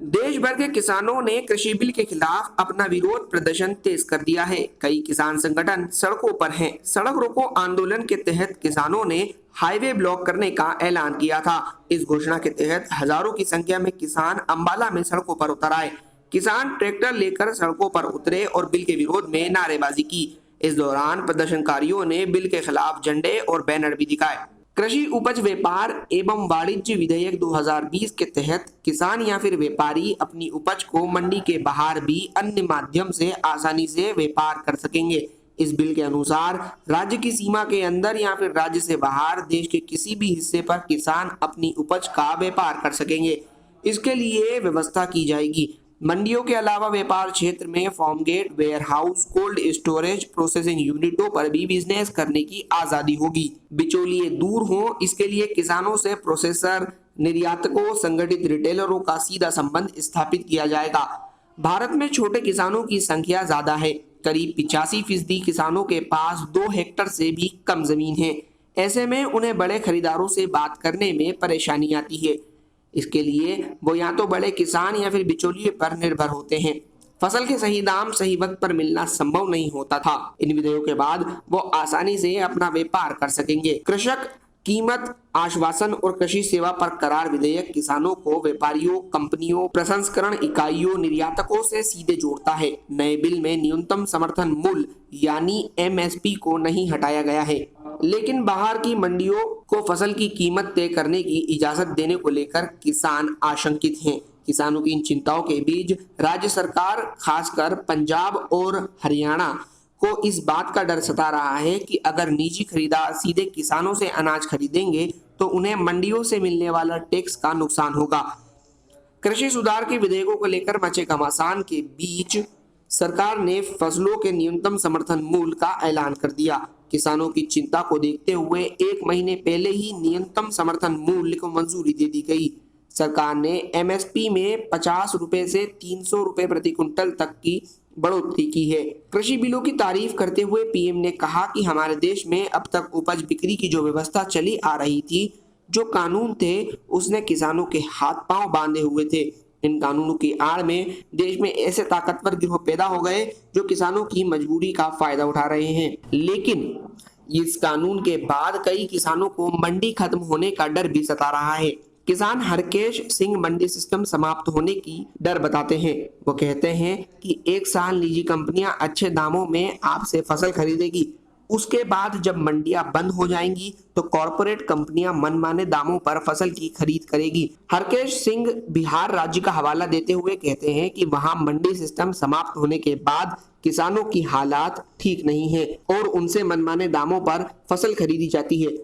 देश भर के किसानों ने कृषि बिल के खिलाफ अपना विरोध प्रदर्शन तेज कर दिया है। कई किसान संगठन सड़कों पर हैं। सड़क रोको आंदोलन के तहत किसानों ने हाईवे ब्लॉक करने का ऐलान किया था। इस घोषणा के तहत हजारों की संख्या में किसान अंबाला में सड़कों पर उतर आए। किसान ट्रैक्टर लेकर सड़कों पर उतरे और बिल के विरोध में नारेबाजी की। इस दौरान प्रदर्शनकारियों ने बिल के खिलाफ झंडे और बैनर भी दिखाए। कृषि उपज व्यापार एवं वाणिज्य विधेयक 2020 के तहत किसान या फिर व्यापारी अपनी उपज को मंडी के बाहर भी अन्य माध्यम से आसानी से व्यापार कर सकेंगे। इस बिल के अनुसार राज्य की सीमा के अंदर या फिर राज्य से बाहर देश के किसी भी हिस्से पर किसान अपनी उपज का व्यापार कर सकेंगे। इसके लिए व्यवस्था की जाएगी। मंडियों के अलावा व्यापार क्षेत्र में farm gate, warehouse, cold storage, processing यूनिटों पर भी बिजनेस करने की आजादी होगी। बिचौलिए दूर हों, इसके लिए किसानों से प्रोसेसर, निर्यातकों, संगठित रिटेलरों का सीधा संबंध स्थापित किया जाएगा। भारत में छोटे किसानों की संख्या ज्यादा है। करीब 85% किसानों के पास 2 हेक्टेयर से भी कम जमीन है। ऐसे में उन्हें बड़े खरीदारों से बात करने में परेशानी आती है। इसके लिए वो या तो बड़े किसान या फिर बिचौलिए पर निर्भर होते हैं। फसल के सही दाम सही वक्त पर मिलना संभव नहीं होता था। इन विधेयकों के बाद वो आसानी से अपना व्यापार कर सकेंगे। कृषक कीमत आश्वासन और कृषि सेवा पर करार विधेयक किसानों को व्यापारियों, कंपनियों, प्रसंस्करण इकाइयों, निर्यातकों से सीधे जोड़ता है। नए बिल में न्यूनतम समर्थन मूल्य यानी एमएसपी को नहीं हटाया गया है, लेकिन बाहर की मंडियों को फसल की कीमत तय करने की इजाजत देने को लेकर किसान आशंकित हैं। किसानों की इन चिंताओं के बीच राज्य सरकार, खासकर पंजाब और हरियाणा को इस बात का डर सता रहा है कि अगर निजी खरीदार सीधे किसानों से अनाज खरीदेंगे तो उन्हें मंडियों से मिलने वाला टैक्स का नुकसान होगा। कृषि सुधार के विधेयकों को लेकर मचे घमासान के बीच सरकार ने फसलों के न्यूनतम समर्थन मूल्य का ऐलान कर दिया। किसानों की चिंता को देखते हुए 1 महीने पहले ही न्यूनतम समर्थन मूल्य को मंजूरी दे दी गई। सरकार ने एमएसपी में 50 रुपए से 300 रुपए प्रति क्विंटल तक की बढ़ोतरी की है। कृषि बिलों की तारीफ करते हुए पीएम ने कहा कि हमारे देश में अब तक उपज बिक्री की जो व्यवस्था चली आ रही थी, जो कानून थे, उसने किसानों के हाथ पांव बांधे हुए थे। इन कानूनों की आड़ में देश में ऐसे ताकतवर गिरोह पैदा हो गए जो किसानों की मजबूरी का फायदा उठा रहे हैं। लेकिन इस कानून के बाद कई किसानों को मंडी खत्म होने का डर भी सता रहा है। किसान हरकेश सिंह मंडी सिस्टम समाप्त होने की डर बताते हैं। वो कहते हैं कि 1 साल निजी कंपनियां अच्छे दामों में आपसे फसल खरीदेगी। उसके बाद जब मंडियां बंद हो जाएंगी तो कॉरपोरेट कंपनियां मनमाने दामों पर फसल की खरीद करेगी। हरकेश सिंह बिहार राज्य का हवाला देते हुए कहते हैं कि वहां मंडी सिस्टम समाप्त होने के बाद किसानों की हालात ठीक नहीं है और उनसे मनमाने दामों पर फसल खरीदी जाती है।